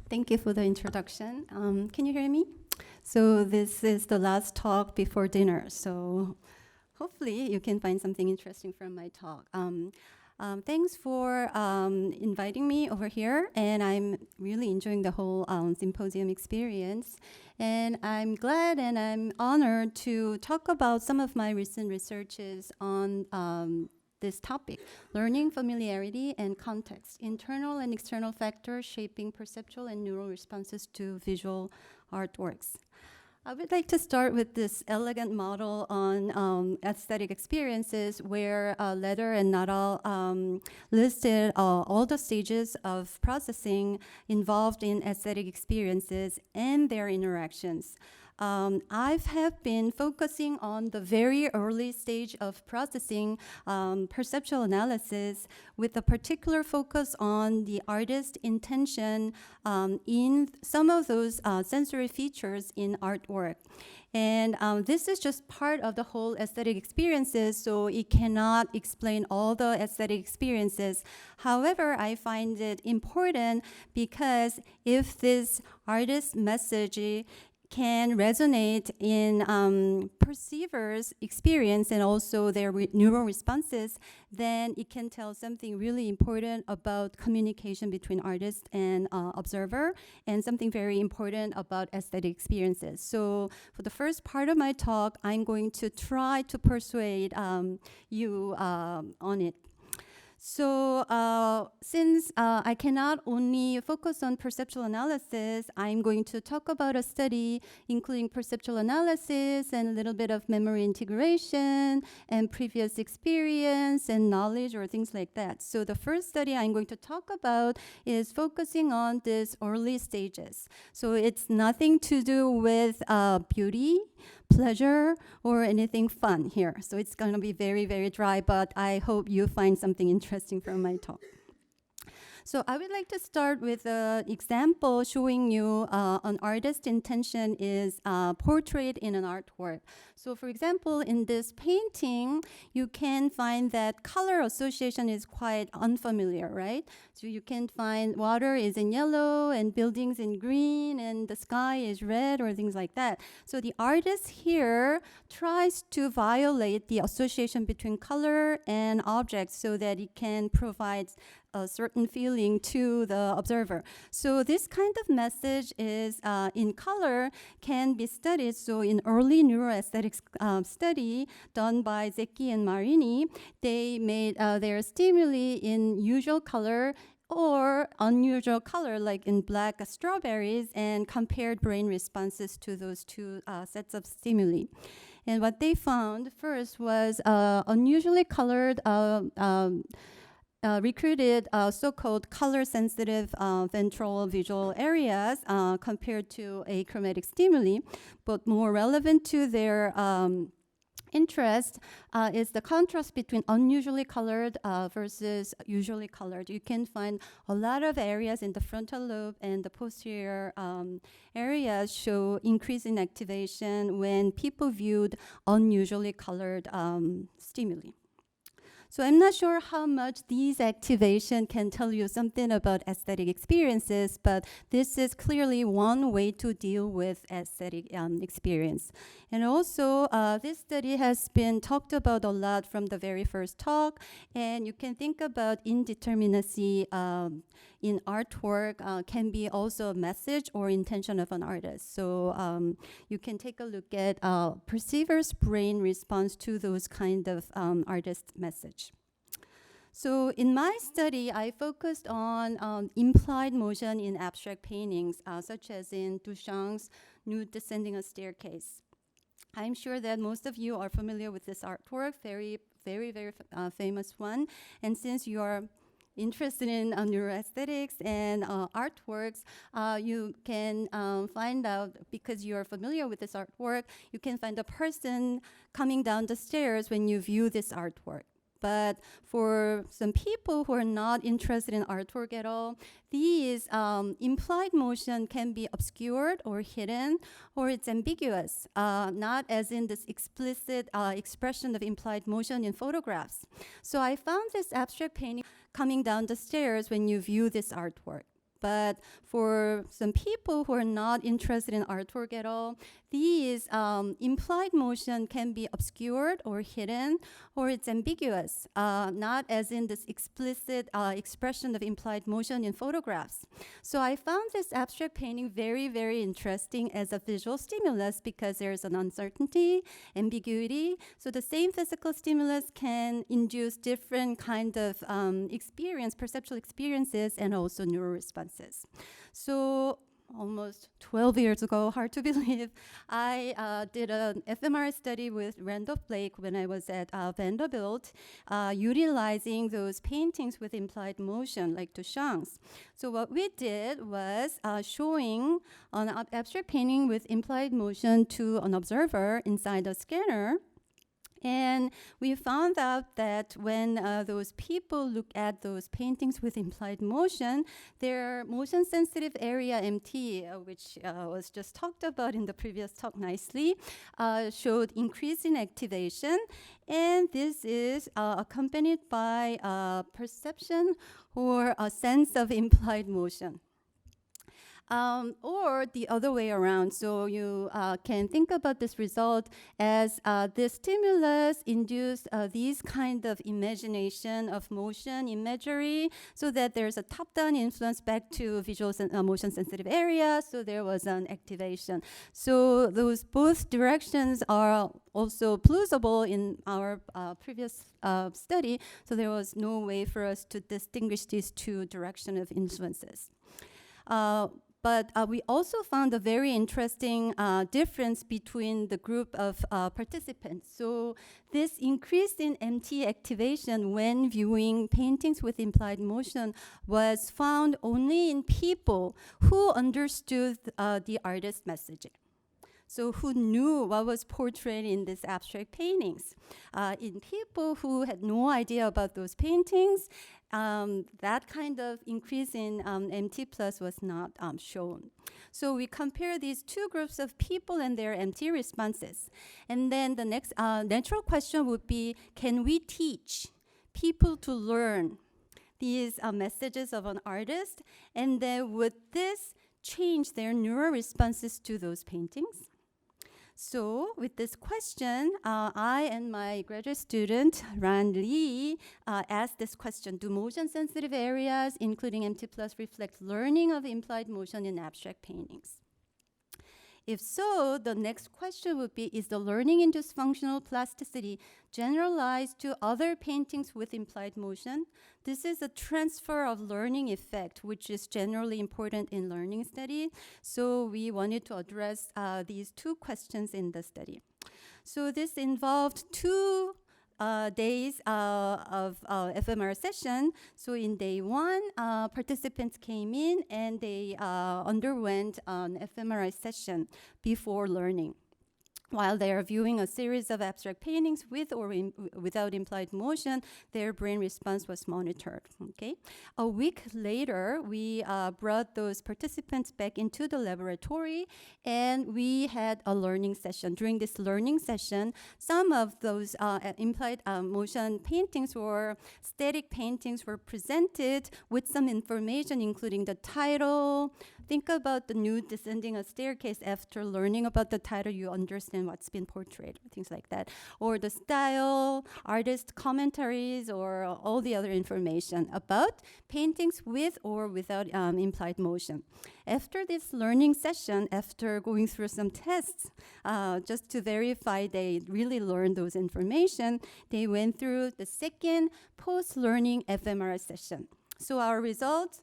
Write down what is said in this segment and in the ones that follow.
Thank you for the introduction. Can you hear me? So this is the last talk before dinner. So hopefully you can find something interesting from my talk. Thanks for inviting me over here, and I'm really enjoying the whole symposium experience. And I'm glad and I'm honored to talk about some of my recent researches on this topic, learning, familiarity, and context, internal and external factors shaping perceptual and neural responses to visual artworks. I would like to start with this elegant model on aesthetic experiences where Leder and Nadal listed all the stages of processing involved in aesthetic experiences and their interactions. I have been focusing on the very early stage of processing perceptual analysis with a particular focus on the artist's intention in some of those sensory features in artwork. And this is just part of the whole aesthetic experiences, so it cannot explain all the aesthetic experiences. However, I find it important because if this artist's message can resonate in perceivers' experience and also their neural responses, then it can tell something really important about communication between artist and observer, and something very important about aesthetic experiences. So for the first part of my talk, I'm going to try to persuade you on it. So since I cannot only focus on perceptual analysis, I'm going to talk about a study including perceptual analysis and a little bit of memory integration and previous experience and knowledge or things like that. So the first study I'm going to talk about is focusing on these early stages. So it's nothing to do with beauty, pleasure, or anything fun here. So it's going to be very, very dry, but I hope you find something interesting from my talk. So I would like to start with an example showing you an artist's intention is portrayed in an artwork. So for example, in this painting, you can find that color association is quite unfamiliar, right? So you can find water is in yellow and buildings in green and the sky is red or things like that. So the artist here tries to violate the association between color and objects so that it can provide a certain feeling to the observer. So this kind of message is in color can be studied. So in early neuroaesthetics study done by Zecchi and Marini, they made their stimuli in usual color or unusual color, like in black strawberries, and compared brain responses to those two sets of stimuli. And what they found first was unusually colored recruited so-called color-sensitive ventral visual areas compared to achromatic stimuli, but more relevant to their interest is the contrast between unusually colored versus usually colored. You can find a lot of areas in the frontal lobe and the posterior areas show increase in activation when people viewed unusually colored stimuli. So I'm not sure how much these activation can tell you something about aesthetic experiences, but this is clearly one way to deal with aesthetic experience. And also, this study has been talked about a lot from the very first talk, and you can think about indeterminacy in artwork can be also a message or intention of an artist. So you can take a look at perceiver's brain response to those kind of artist message. So in my study, I focused on implied motion in abstract paintings, such as in Duchamp's Nude Descending a Staircase. I'm sure that most of you are familiar with this artwork, very, very, very famous one. And since you are interested in neuroaesthetics and artworks, you can find out, because you are familiar with this artwork, you can find a person coming down the stairs when you view this artwork. But for some people who are not interested in artwork at all, these implied motion can be obscured or hidden, or it's ambiguous, not as in this explicit expression of implied motion in photographs. So I found this abstract painting coming down the stairs when you view this artwork. But for some people who are not interested in artwork at all, these implied motion can be obscured or hidden, or it's ambiguous, not as in this explicit expression of implied motion in photographs. So I found this abstract painting very, very interesting as a visual stimulus because there's an uncertainty, ambiguity. So the same physical stimulus can induce different kind of perceptual experiences, and also neural responses. So almost 12 years ago, hard to believe, I did an fMRI study with Randolph Blake when I was at Vanderbilt, utilizing those paintings with implied motion, like Duchamp's. So what we did was showing an abstract painting with implied motion to an observer inside a scanner. And we found out that when those people look at those paintings with implied motion, their motion-sensitive area MT, which was just talked about in the previous talk nicely, showed increase in activation. And this is accompanied by perception or a sense of implied motion. Or the other way around. So you can think about this result as the stimulus induced these kind of imagination of motion imagery, so that there's a top-down influence back to visual motion-sensitive area, so there was an activation. So those both directions are also plausible in our previous study, so there was no way for us to distinguish these two directions of influences. But we also found a very interesting difference between the group of participants. So this increase in MT activation when viewing paintings with implied motion was found only in people who understood the artist's messaging. So who knew what was portrayed in these abstract paintings. In people who had no idea about those paintings, that kind of increase in MT plus was not shown. So we compare these two groups of people and their MT responses. And then the next natural question would be, can we teach people to learn these messages of an artist? And then would this change their neural responses to those paintings? So with this question, I and my graduate student, Ran Lee, asked this question: do motion-sensitive areas, including MT+, reflect learning of implied motion in abstract paintings? If so, the next question would be, is the learning-induced functional plasticity generalized to other paintings with implied motion? This is a transfer of learning effect, which is generally important in learning study. So we wanted to address these two questions in the study. So this involved 2 days of fMRI session. So in day 1, participants came in and they underwent an fMRI session before learning. While they are viewing a series of abstract paintings with or without implied motion, their brain response was monitored. Okay. A week later, we brought those participants back into the laboratory, and we had a learning session. During this learning session, some of those implied motion paintings or static paintings were presented with some information, including the title. Think about the nude descending a staircase. After learning about the title, you understand what's been portrayed, things like that. Or the style, artist commentaries, or all the other information about paintings with or without implied motion. After this learning session, after going through some tests, just to verify they really learned those information, they went through the second post-learning fMRI session. So our results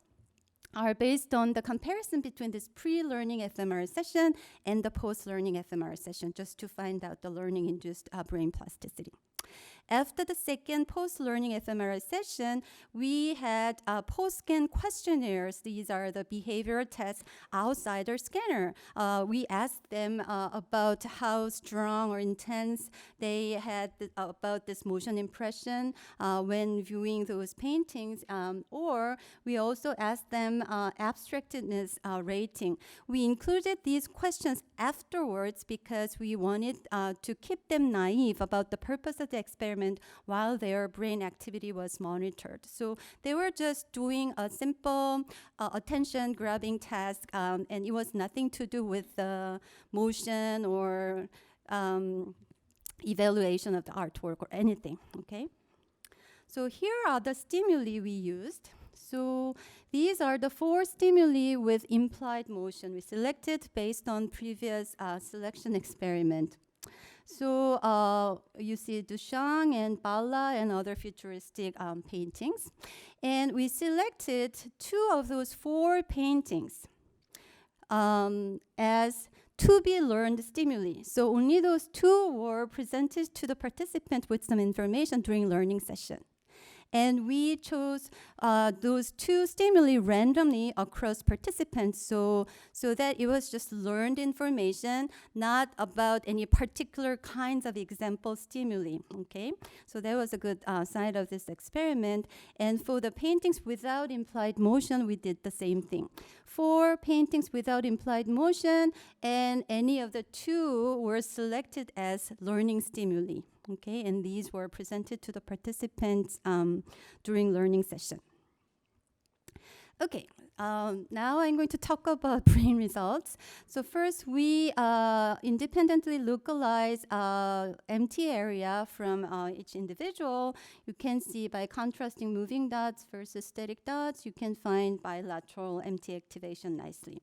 are based on the comparison between this pre-learning fMRI session and the post-learning fMRI session, just to find out the learning-induced brain plasticity. After the second post-learning fMRI session, we had post-scan questionnaires. These are the behavioral tests outside our scanner. We asked them about how strong or intense they had about this motion impression when viewing those paintings, or we also asked them abstractedness rating. We included these questions afterwards because we wanted to keep them naive about the purpose of the experiment experiment while their brain activity was monitored. So they were just doing a simple attention grabbing task, and it was nothing to do with the motion or evaluation of the artwork or anything, okay? So here are the stimuli we used. So these are the 4 stimuli with implied motion we selected based on previous selection experiment. So you see Duchamp and Balla and other futuristic paintings. And we selected 2 of those 4 paintings as to be learned stimuli. So only those 2 were presented to the participant with some information during learning session. And we chose those 2 stimuli randomly across participants so that it was just learned information, not about any particular kinds of example stimuli, okay? So that was a good side of this experiment. And for the paintings without implied motion, we did the same thing. 4 paintings without implied motion, and any of the 2 were selected as learning stimuli. Okay, and these were presented to the participants during learning session. Okay, now I'm going to talk about brain results. So first, we independently localize empty area from each individual. You can see by contrasting moving dots versus static dots, you can find bilateral empty activation nicely.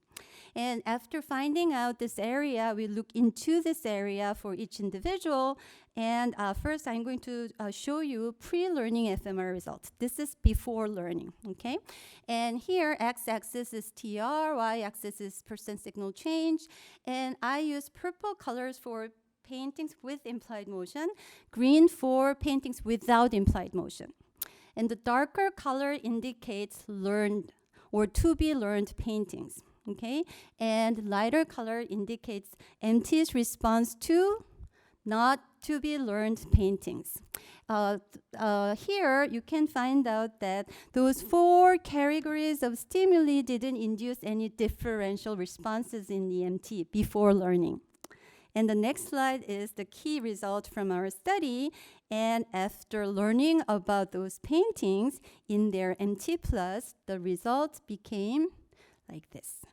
And after finding out this area, we look into this area for each individual. And first, I'm going to show you pre-learning fMRI results. This is before learning, okay? And here, x-axis is TR, y-axis is percent signal change. And I use purple colors for paintings with implied motion, green for paintings without implied motion. And the darker color indicates learned or to be learned paintings, okay? And lighter color indicates MT's response to not to be learned paintings. Here, you can find out that those 4 categories of stimuli didn't induce any differential responses in the MT before learning. And the next slide is the key result from our study. And after learning about those paintings in their MT+, the results became like this.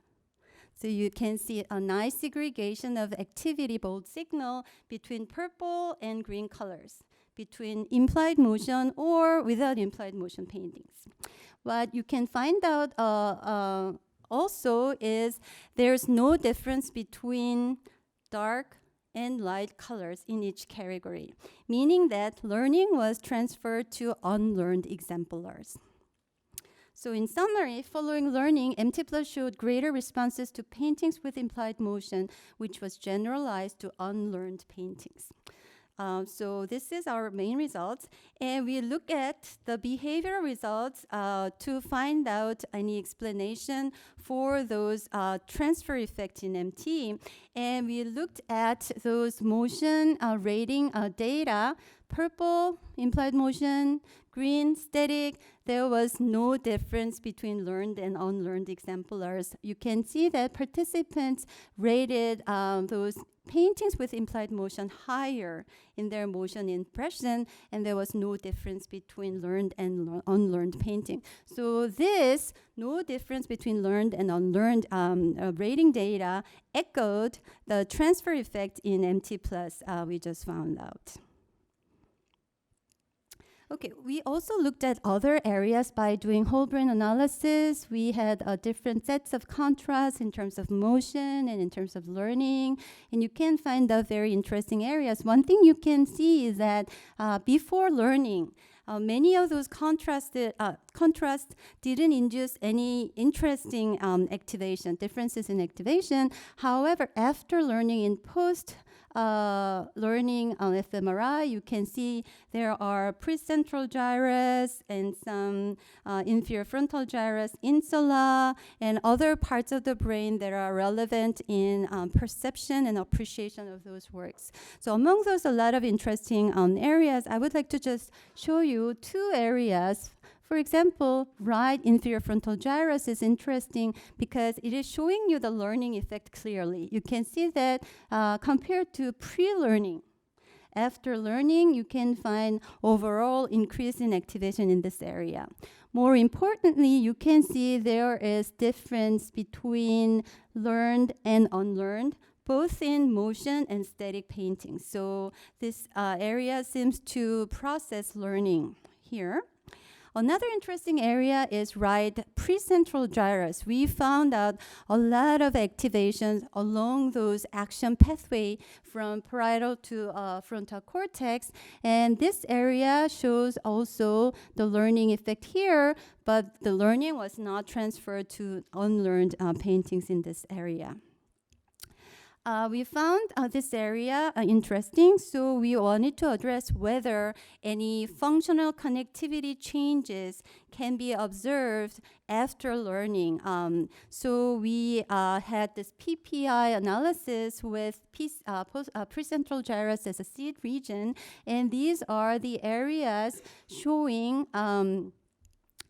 So you can see a nice segregation of activity bold signal between purple and green colors, between implied motion or without implied motion paintings. What you can find out also is there's no difference between dark and light colors in each category, meaning that learning was transferred to unlearned exemplars. So in summary, following learning, MT+ showed greater responses to paintings with implied motion, which was generalized to unlearned paintings. So this is our main results. And we look at the behavioral results to find out any explanation for those transfer effects in MT. And we looked at those motion rating data, purple, implied motion, green, static. There was no difference between learned and unlearned exemplars. You can see that participants rated those paintings with implied motion higher in their motion impression, and there was no difference between learned and unlearned painting. So this no difference between learned and unlearned rating data echoed the transfer effect in MT+ we just found out. Okay, we also looked at other areas by doing whole brain analysis. We had different sets of contrasts in terms of motion and in terms of learning, and you can find out very interesting areas. One thing you can see is that before learning, many of those contrasts didn't induce any interesting differences in activation. However, after learning in post learning on fMRI, you can see there are precentral gyrus and some inferior frontal gyrus, insula, and other parts of the brain that are relevant in perception and appreciation of those works. So among those, a lot of interesting areas. I would like to just show you 2 areas. For example, right inferior frontal gyrus is interesting because it is showing you the learning effect clearly. You can see that compared to pre-learning, after learning, you can find overall increase in activation in this area. More importantly, you can see there is difference between learned and unlearned, both in motion and static painting. So this area seems to process learning here. Another interesting area is right precentral gyrus. We found out a lot of activations along those action pathway from parietal to frontal cortex, and this area shows also the learning effect here, but the learning was not transferred to unlearned paintings in this area. We found this area interesting, so we wanted to address whether any functional connectivity changes can be observed after learning. So we had this PPI analysis with precentral gyrus as a seed region, and these are the areas showing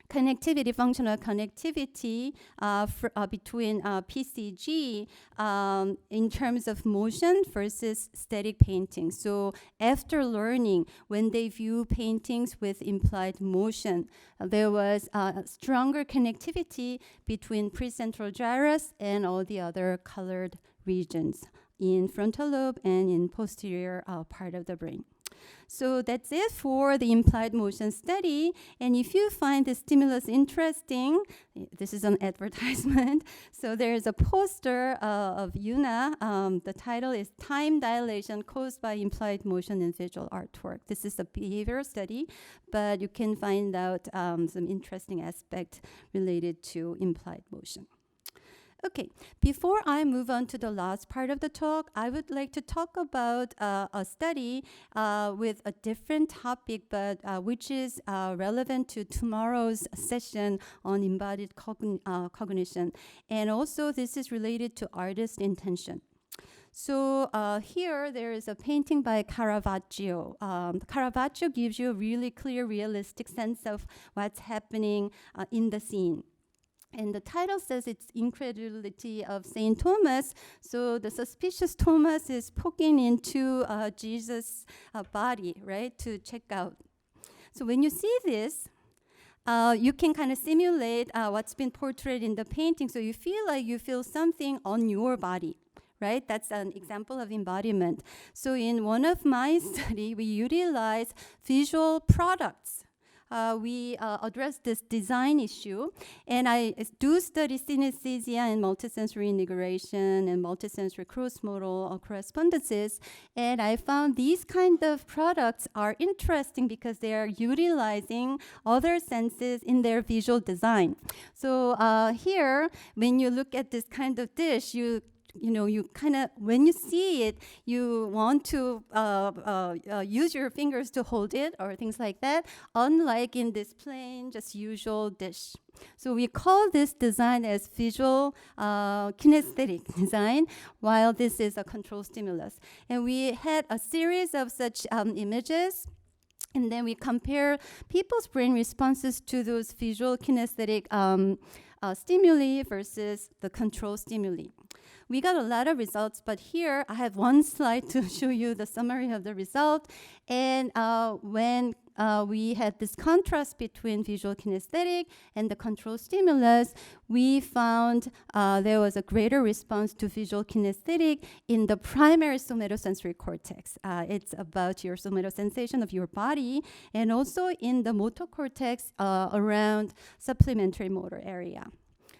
connectivity, functional connectivity between PCG in terms of motion versus static painting. So after learning, when they view paintings with implied motion, there was stronger connectivity between precentral gyrus and all the other colored regions in frontal lobe and in posterior part of the brain. So that's it for the implied motion study. And if you find this stimulus interesting, this is an advertisement. So there is a poster of Youn. The title is Time Dilation Caused by Implied Motion in Visual Artwork. This is a behavioral study, but you can find out some interesting aspect related to implied motion. Okay, before I move on to the last part of the talk, I would like to talk about a study with a different topic, but which is relevant to tomorrow's session on embodied cognition. And also, this is related to artist intention. So here there is a painting by Caravaggio. Caravaggio gives you a really clear, realistic sense of what's happening in the scene. And the title says it's incredulity of Saint Thomas. So the suspicious Thomas is poking into Jesus' body, right, to check out. So when you see this, you can kind of simulate what's been portrayed in the painting. So you feel like you feel something on your body, right? That's an example of embodiment. So in one of my studies, we utilize visual products. We address this design issue, and I do study synesthesia and multisensory integration and multisensory cross-modal correspondences, and I found these kind of products are interesting because they are utilizing other senses in their visual design. So here, when you look at this kind of dish, you kind of, when you see it, you want to use your fingers to hold it or things like that, unlike in this plain, just usual dish. So we call this design as visual kinesthetic design, while this is a control stimulus. And we had a series of such images, and then we compare people's brain responses to those visual kinesthetic stimuli versus the control stimuli. We got a lot of results, but here I have one slide to show you the summary of the result. And when we had this contrast between visual kinesthetic and the control stimulus, we found there was a greater response to visual kinesthetic in the primary somatosensory cortex. It's about your somatosensation of your body, and also in the motor cortex around supplementary motor area.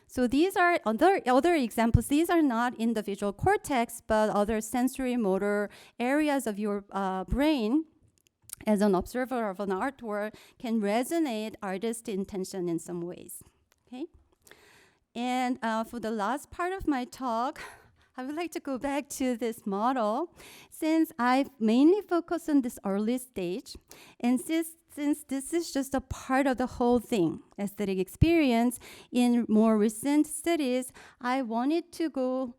So these are other examples. These are not in the visual cortex, but other sensory motor areas of your brain. As an observer of an artwork, can resonate artist intention in some ways. Okay, and for the last part of my talk, I would like to go back to this model, since I've mainly focused on this early stage, and since this is just a part of the whole thing, aesthetic experience, in more recent studies, I wanted to go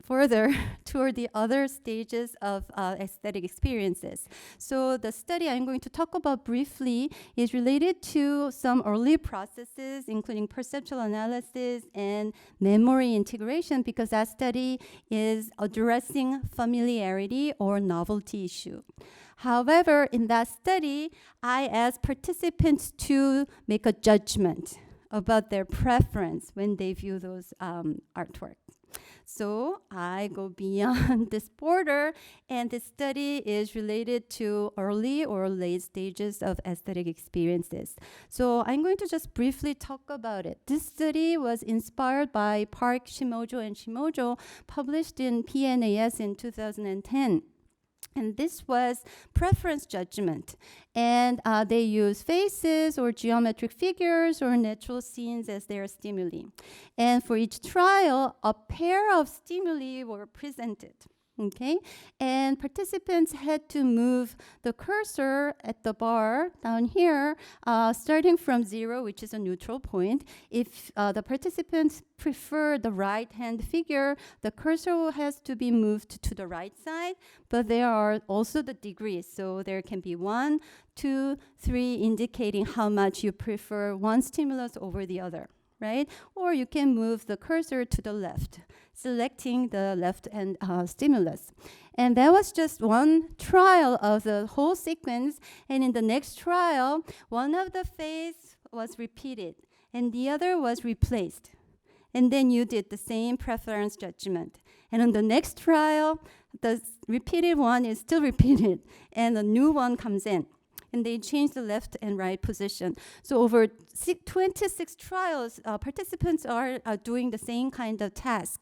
further toward the other stages of aesthetic experiences. So the study I'm going to talk about briefly is related to some early processes, including perceptual analysis and memory integration, because that study is addressing familiarity or novelty issue. However, in that study, I asked participants to make a judgment about their preference when they view those artworks. So I go beyond this border, and this study is related to early or late stages of aesthetic experiences. So I'm going to just briefly talk about it. This study was inspired by Park, Shimojo, and Shimojo, published in PNAS in 2010. And this was preference judgment. And they use faces or geometric figures or natural scenes as their stimuli. And for each trial, a pair of stimuli were presented. Okay, and participants had to move the cursor at the bar down here, starting from 0, which is a neutral point. If the participants prefer the right-hand figure, the cursor has to be moved to the right side, but there are also the degrees. So there can be 1, 2, 3, indicating how much you prefer one stimulus over the other, right? Or you can move the cursor to the left, selecting the left-hand stimulus. And that was just one trial of the whole sequence. And in the next trial, one of the phase was repeated and the other was replaced. And then you did the same preference judgment. And on the next trial, the repeated one is still repeated and a new one comes in. And they change the left and right position. So over 26 trials, participants are doing the same kind of task.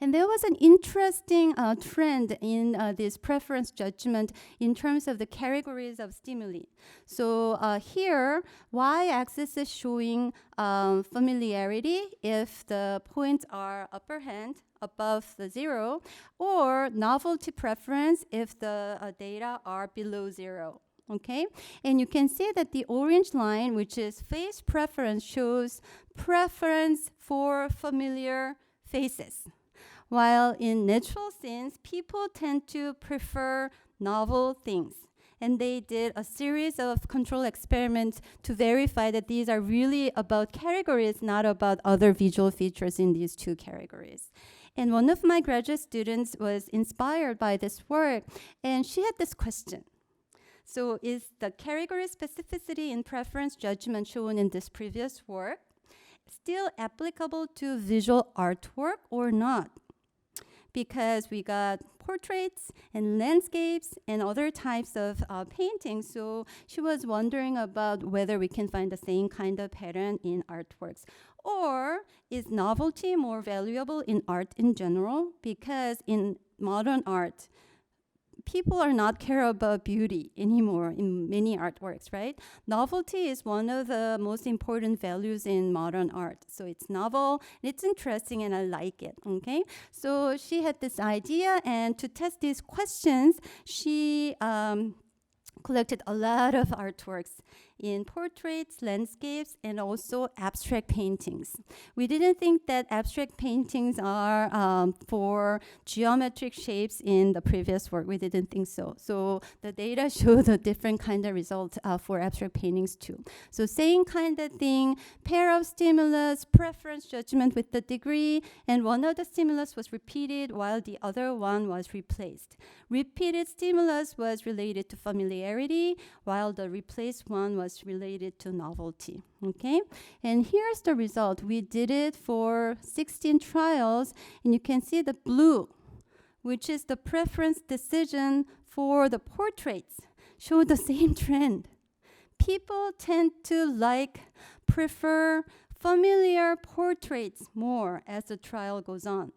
And there was an interesting trend in this preference judgment in terms of the categories of stimuli. So here, y-axis is showing familiarity if the points are upper hand, above the 0, or novelty preference if the data are below 0. Okay, and you can see that the orange line, which is face preference, shows preference for familiar faces. While in natural scenes, people tend to prefer novel things. And they did a series of control experiments to verify that these are really about categories, not about other visual features in these two categories. And one of my graduate students was inspired by this work, and she had this question. So is the category specificity in preference judgment shown in this previous work still applicable to visual artwork or not? Because we got portraits and landscapes and other types of paintings. So she was wondering about whether we can find the same kind of pattern in artworks. Or is novelty more valuable in art in general? Because in modern art, people are not care about beauty anymore in many artworks, right? Novelty is one of the most important values in modern art. So it's novel, it's interesting, and I like it, okay? So she had this idea, and to test these questions, she collected a lot of artworks in portraits, landscapes, and also abstract paintings. We didn't think that abstract paintings are for geometric shapes in the previous work. We didn't think so. So the data showed a different kind of result for abstract paintings too. So same kind of thing, pair of stimulus, preference judgment with the degree, and one of the stimulus was repeated while the other one was replaced. Repeated stimulus was related to familiarity, while the replaced one was related to novelty, okay? And here's the result. We did it for 16 trials, and you can see the blue, which is the preference decision for the portraits, show the same trend. People tend to prefer familiar portraits more as the trial goes on.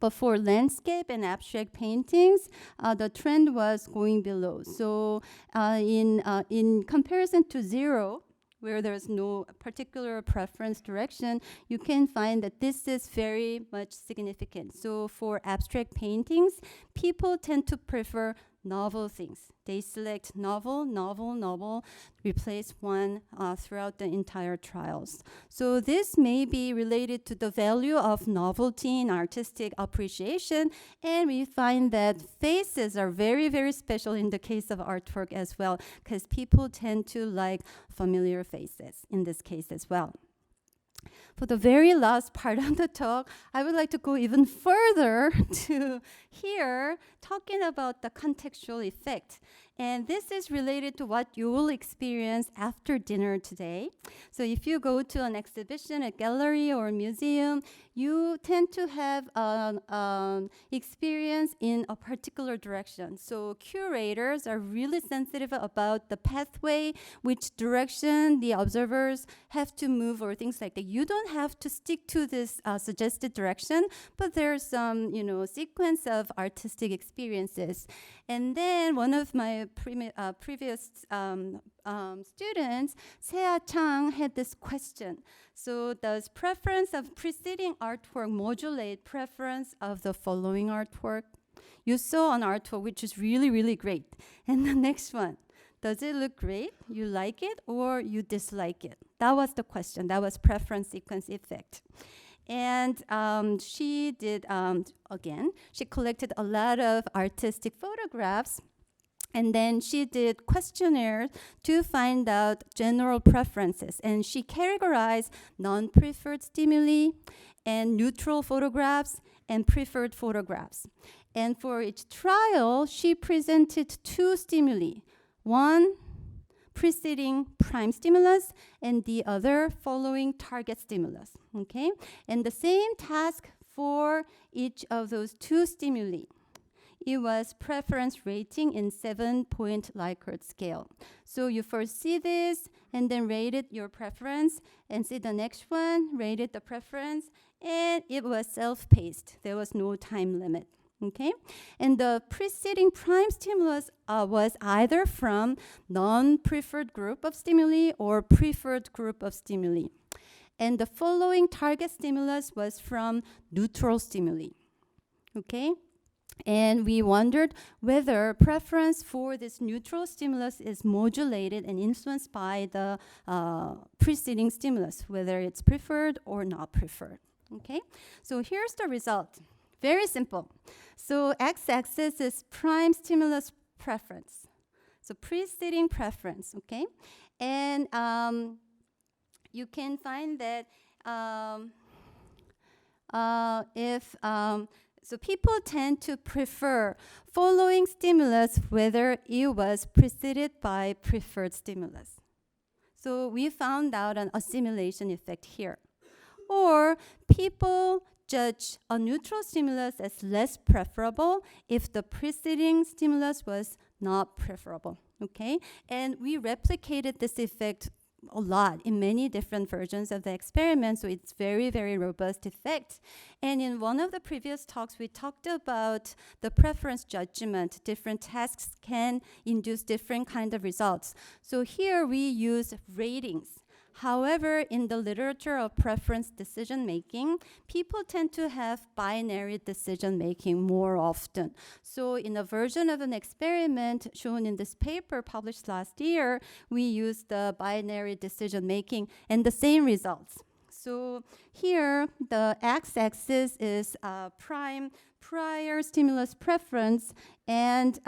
But for landscape and abstract paintings, the trend was going below. So in comparison to 0, where there's no particular preference direction, you can find that this is very much significant. So for abstract paintings, people tend to prefer novel things. They select novel, novel, novel, replace one throughout the entire trials. So this may be related to the value of novelty in artistic appreciation, and we find that faces are very, very special in the case of artwork as well, because people tend to like familiar faces in this case as well. For the very last part of the talk, I would like to go even further to here, talking about the contextual effect. And this is related to what you will experience after dinner today. So if you go to an exhibition, a gallery, or a museum, you tend to have an experience in a particular direction. So curators are really sensitive about the pathway, which direction the observers have to move, or things like that. You don't have to stick to this suggested direction, but there's some, sequence of artistic experiences. And then one of my previous students, Sea Chang, had this question. So does preference of preceding artwork modulate preference of the following artwork? You saw an artwork which is really, really great. And the next one, does it look great? You like it or you dislike it? That was the question. That was preference sequence effect. And she did, again, she collected a lot of artistic photographs, and then she did questionnaires to find out general preferences. And she categorized non-preferred stimuli and neutral photographs and preferred photographs. And for each trial, she presented two stimuli, one preceding prime stimulus and the other following target stimulus, okay? And the same task for each of those two stimuli. It was preference rating in 7-point Likert scale. So you first see this and then rated your preference, and see the next one, rated the preference, and it was self-paced. There was no time limit. Okay, and the preceding prime stimulus was either from non-preferred group of stimuli or preferred group of stimuli. And the following target stimulus was from neutral stimuli. Okay, and we wondered whether preference for this neutral stimulus is modulated and influenced by the preceding stimulus, whether it's preferred or not preferred. Okay, so here's the result. Very simple. So x-axis is prime stimulus preference. So preceding preference, okay? And you can find that so people tend to prefer following stimulus whether it was preceded by preferred stimulus. So we found out an assimilation effect here. Or people judge a neutral stimulus as less preferable if the preceding stimulus was not preferable, okay? And we replicated this effect a lot in many different versions of the experiment, so it's very, very robust effect. And in one of the previous talks, we talked about the preference judgment. Different tasks can induce different kind of results. So here we use ratings. However, in the literature of preference decision-making, people tend to have binary decision-making more often. So in a version of an experiment shown in this paper published last year, we used the binary decision-making and the same results. So here, the x-axis is prior stimulus preference, and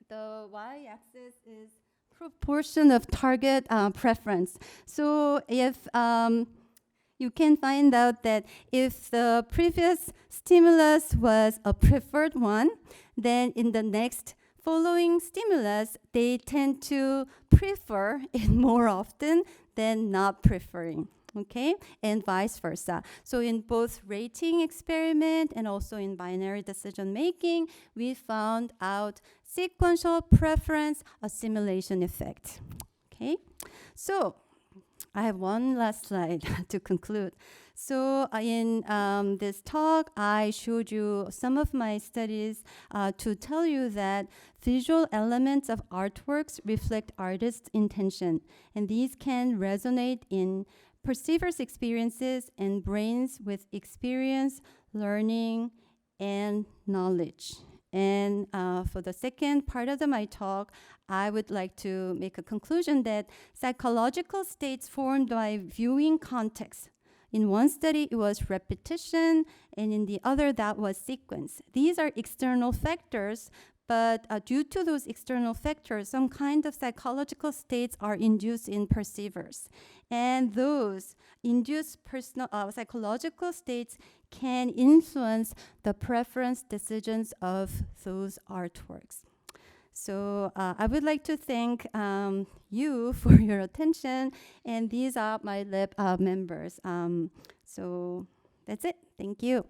the y-axis is proportion of target preference. So if you can find out that if the previous stimulus was a preferred one, then in the next following stimulus, they tend to prefer it more often than not preferring. Okay, and vice versa. So in both rating experiment and also in binary decision making, we found out sequential preference assimilation effect. Okay, so I have one last slide to conclude. So in this talk, I showed you some of my studies to tell you that visual elements of artworks reflect artists' intention, and these can resonate in perceivers' experiences and brains with experience, learning, and knowledge. And for the second part of my talk, I would like to make a conclusion that psychological states formed by viewing context. In one study, it was repetition, and in the other, that was sequence. These are external factors, but due to those external factors, some kind of psychological states are induced in perceivers. And those induced psychological states can influence the preference decisions of those artworks. So I would like to thank you for your attention, and these are my lab members. So that's it. Thank you.